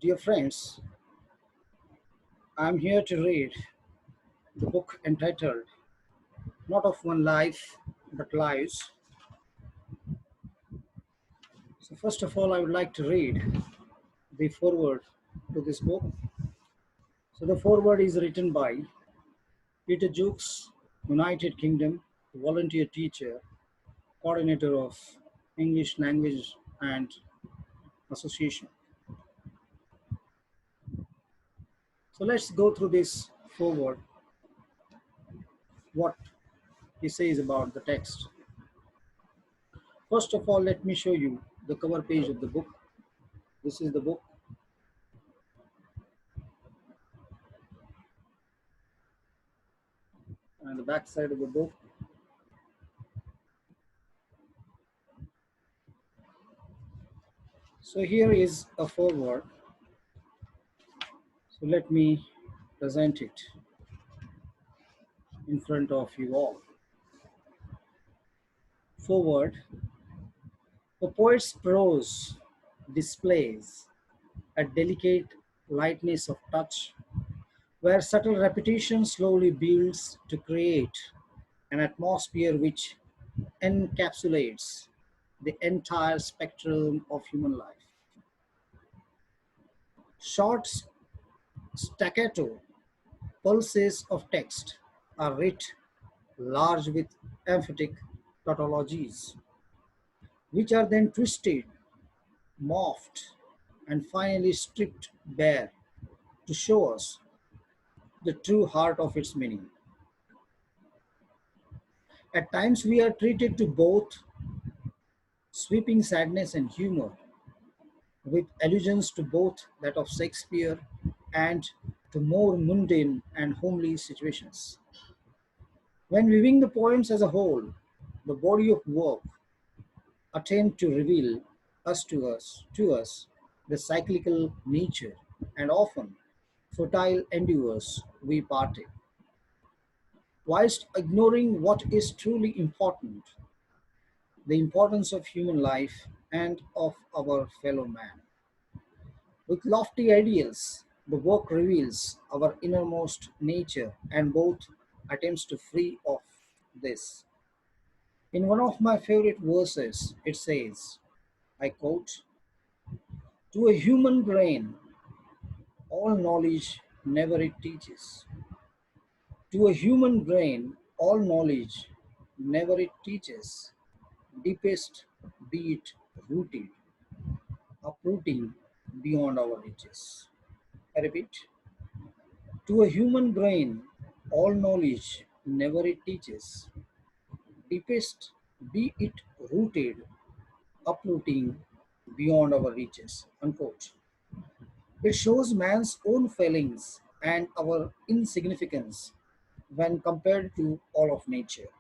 Dear friends, I'm here to read the book entitled Not of One Life but Lives. So, first of all, I would like to read the foreword to this book. So, the foreword is written by Peter Jukes, United Kingdom, volunteer teacher, coordinator of English Language and Association. So, let's go through this foreword, what he says about the text. First of all, let me show you the cover page of the book. This is the book. And the back side of the book. So here is a foreword. So let me present it in front of you all. Foreword. The poet's prose displays a delicate lightness of touch where subtle repetition slowly builds to create an atmosphere which encapsulates the entire spectrum of human life. Short staccato pulses of text are writ large with emphatic tautologies, which are then twisted, morphed, and finally stripped bare to show us the true heart of its meaning. At times, we are treated to both sweeping sadness and humor, with allusions to both that of Shakespeare and to more mundane and homely situations. When viewing the poems as a whole, the body of work attempt to reveal to us the cyclical nature and often fertile endeavors we partake, whilst ignoring what is truly important, the importance of human life and of our fellow man. With lofty ideals, the work reveals our innermost nature and both attempts to free of this. In one of my favorite verses, it says, I quote, to a human brain, all knowledge never it teaches. To a human brain, all knowledge never it teaches. Deepest be it rooted, uprooting beyond our reaches. I repeat, to a human brain, all knowledge never it teaches. Deepest be it rooted, uprooting beyond our reaches. Unquote. It shows man's own failings and our insignificance when compared to all of nature.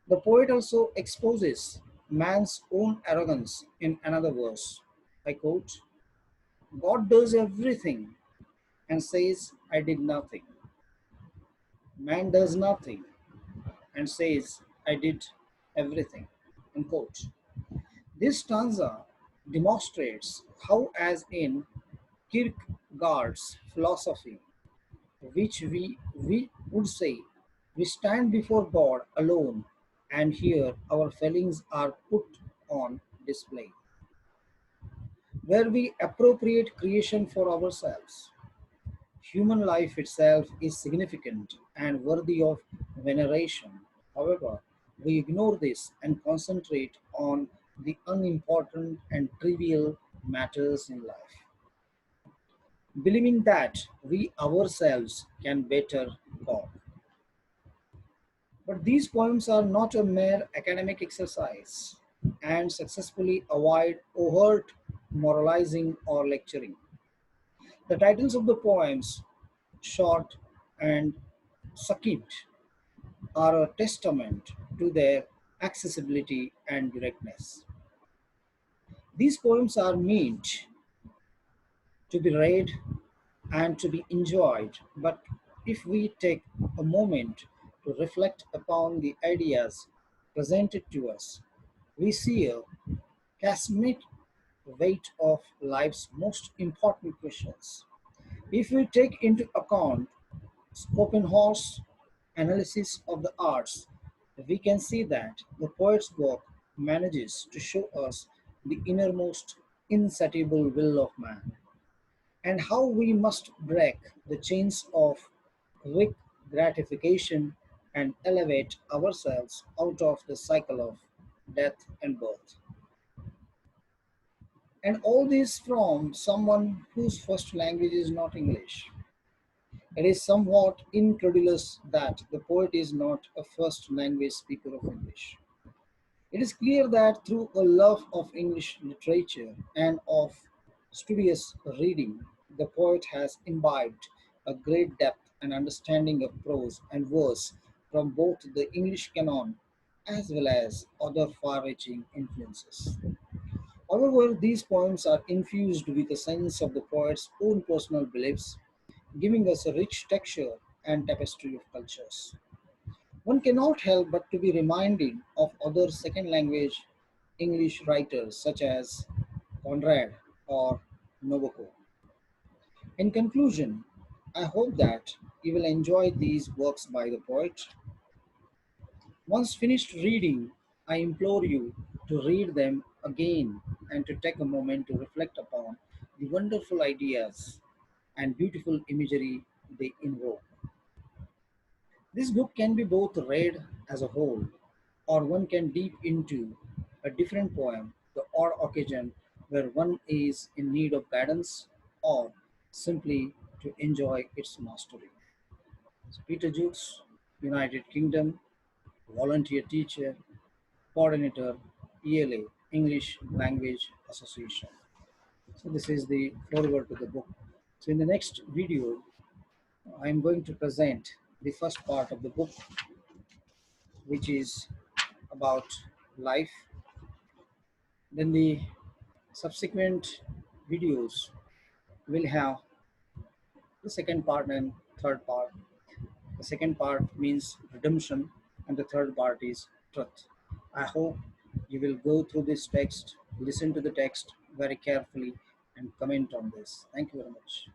The poet also exposes man's own arrogance in another verse. I quote, God does everything and says, I did nothing. Man does nothing and says, I did everything. Unquote. This stanza demonstrates how, as in Kierkegaard's philosophy, which we would say, we stand before God alone, and here our failings are put on display, where we appropriate creation for ourselves. Human life itself is significant and worthy of veneration. However, we ignore this and concentrate on the unimportant and trivial matters in life, believing that we ourselves can better God. But these poems are not a mere academic exercise and successfully avoid overt moralizing or lecturing. The titles of the poems, short and succinct, are a testament to their accessibility and directness. These poems are meant to be read and to be enjoyed, but if we take a moment to reflect upon the ideas presented to us, we see a chasmatic the weight of life's most important questions. If we take into account Schopenhauer's analysis of the arts, we can see that the poet's work manages to show us the innermost insatiable will of man, and how we must break the chains of quick gratification and elevate ourselves out of the cycle of death and birth. And all this from someone whose first language is not English. It is somewhat incredulous that the poet is not a first language speaker of English. It is clear that through a love of English literature and of studious reading, the poet has imbibed a great depth and understanding of prose and verse from both the English canon as well as other far reaching influences. However, these poems are infused with a sense of the poet's own personal beliefs, giving us a rich texture and tapestry of cultures. One cannot help but to be reminded of other second language English writers such as Conrad or Nabokov. In conclusion, I hope that you will enjoy these works by the poet. Once finished reading, I implore you to read them again and to take a moment to reflect upon the wonderful ideas and beautiful imagery they invoke. This book can be both read as a whole, or one can deep into a different poem, the odd occasion where one is in need of guidance or simply to enjoy its mastery. So Peter Jukes, United Kingdom, volunteer teacher, coordinator, ELA, English Language Association. So this is the foreword to the book. So in the next video, I'm going to present the first part of the book, which is about life. Then the subsequent videos will have the second part and third part. The second part means redemption, and the third part is truth. I hope you will go through this text, listen to the text very carefully, and comment on this. Thank you very much.